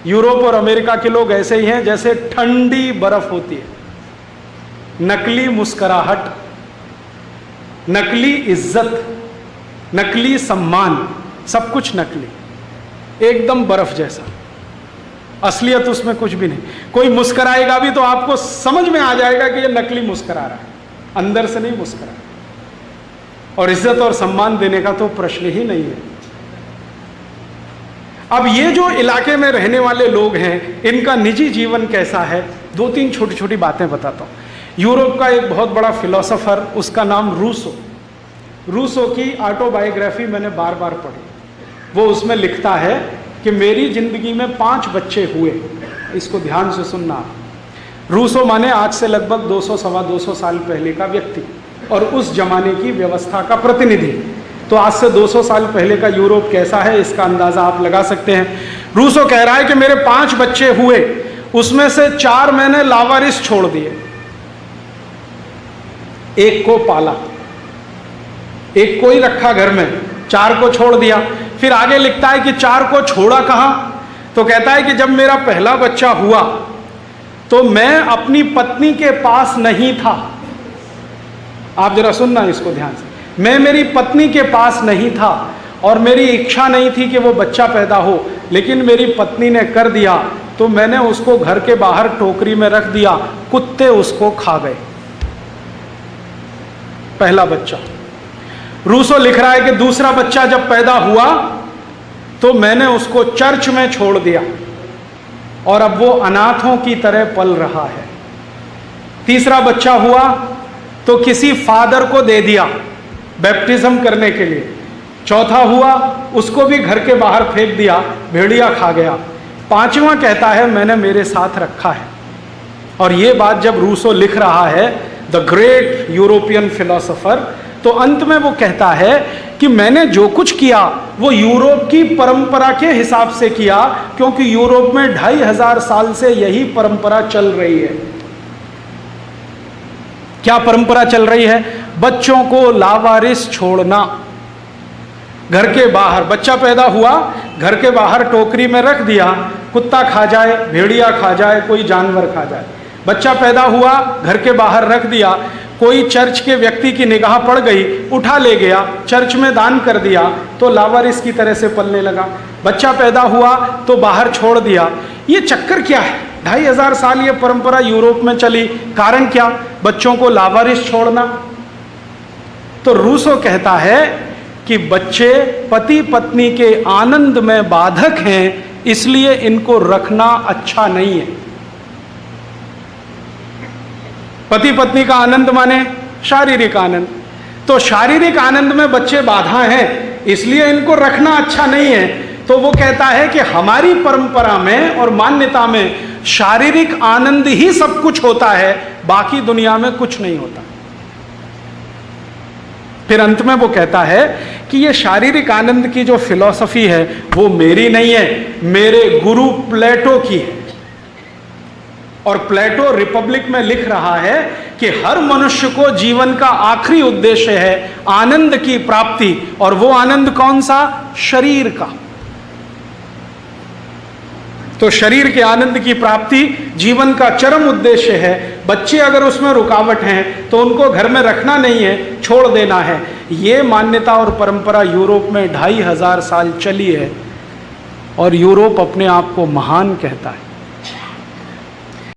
Europe और America के लोग ऐसे ही हैं जैसे ठंडी बर्फ होती है। नकली मुस्कुराहट, नकली इज्जत, नकली सम्मान, सब कुछ नकली, एकदम बर्फ जैसा। असलियत उसमें कुछ भी नहीं। कोई मुस्कुराएगा भी तो आपको समझ में आ जाएगा कि ये नकली मुस्कुरा रहा है, अंदर से नहीं मुस्कुरा। और इज्जत और सम्मान देने का तो प्रश्न ही नहीं है। अब ये जो इलाके में रहने वाले लोग हैं, इनका निजी जीवन कैसा है, दो तीन छोटी छोटी बातें बताता हूं। यूरोप का एक बहुत बड़ा फिलोसोफर, उसका नाम रूसो। रूसो की ऑटोबायोग्राफी मैंने बार बार पढ़ी। वो उसमें लिखता है कि मेरी जिंदगी में 5 बच्चे हुए। इसको ध्यान से सुनना। रूसो माने आज से लगभग 200 सवा 200 साल पहले का व्यक्ति और उस जमाने की व्यवस्था का प्रतिनिधि। तो आज से 200 साल पहले का यूरोप कैसा है, इसका अंदाजा आप लगा सकते हैं। रूसो कह रहा है कि मेरे 5 बच्चे हुए, उसमें से 4 मैंने लावारिस छोड़ दिए, एक को पाला, एक को ही रखा घर में, 4 को छोड़ दिया। फिर आगे लिखता है कि 4 को छोड़ा कहां, तो कहता है कि जब मेरा पहला बच्चा हुआ तो मैं अपनी पत्नी के पास नहीं था। आप जरा सुनना इसको ध्यान से। मैं मेरी पत्नी के पास नहीं था और मेरी इच्छा नहीं थी कि वो बच्चा पैदा हो, लेकिन मेरी पत्नी ने कर दिया, तो मैंने उसको घर के बाहर टोकरी में रख दिया, कुत्ते उसको खा गए। पहला बच्चा। रूसो लिख रहा है कि दूसरा बच्चा जब पैदा हुआ तो मैंने उसको चर्च में छोड़ दिया और अब वो अनाथों की तरह पल रहा है। तीसरा बच्चा हुआ तो किसी फादर को दे दिया बैप्टिज्म करने के लिए। चौथा हुआ, उसको भी घर के बाहर फेंक दिया, भेड़िया खा गया। 5वां कहता है मैंने मेरे साथ रखा है। और ये बात जब रूसो लिख रहा है, द ग्रेट यूरोपियन फिलोसोफर, तो अंत में वो कहता है कि मैंने जो कुछ किया वो यूरोप की परंपरा के हिसाब से किया, क्योंकि यूरोप में 2500 साल से यही परंपरा चल रही है। क्या परंपरा चल रही है? बच्चों को लावारिस छोड़ना। घर के बाहर बच्चा पैदा हुआ, घर के बाहर टोकरी में रख दिया, कुत्ता खा जाए, भेड़िया खा जाए, कोई जानवर खा जाए। बच्चा पैदा हुआ, घर के बाहर रख दिया, कोई चर्च के व्यक्ति की निगाह पड़ गई, उठा ले गया, चर्च में दान कर दिया, तो लावारिस की तरह से पलने लगा। बच्चा पैदा हुआ तो बाहर छोड़ दिया। ये चक्कर क्या है? 2500 साल ये परंपरा यूरोप में चली। कारण क्या? बच्चों को लावारिस छोड़ना। तो रूसो कहता है कि बच्चे पति पत्नी के आनंद में बाधक हैं, इसलिए इनको रखना अच्छा नहीं है। पति पत्नी का आनंद माने शारीरिक आनंद, तो शारीरिक आनंद में बच्चे बाधा हैं, इसलिए इनको रखना अच्छा नहीं है। तो वो कहता है कि हमारी परंपरा में और मान्यता में शारीरिक आनंद ही सब कुछ होता है, बाकी दुनिया में कुछ नहीं होता। फिर अंत में वो कहता है कि ये शारीरिक आनंद की जो फिलॉसफी है वो मेरी नहीं है, मेरे गुरु प्लेटो की है। और प्लेटो रिपब्लिक में लिख रहा है कि हर मनुष्य को जीवन का आखिरी उद्देश्य है आनंद की प्राप्ति। और वो आनंद कौन सा? शरीर का। तो शरीर के आनंद की प्राप्ति जीवन का चरम उद्देश्य है। बच्चे अगर उसमें रुकावट हैं तो उनको घर में रखना नहीं है, छोड़ देना है। ये मान्यता और परंपरा यूरोप में 2500 साल चली है और यूरोप अपने आप को महान कहता है।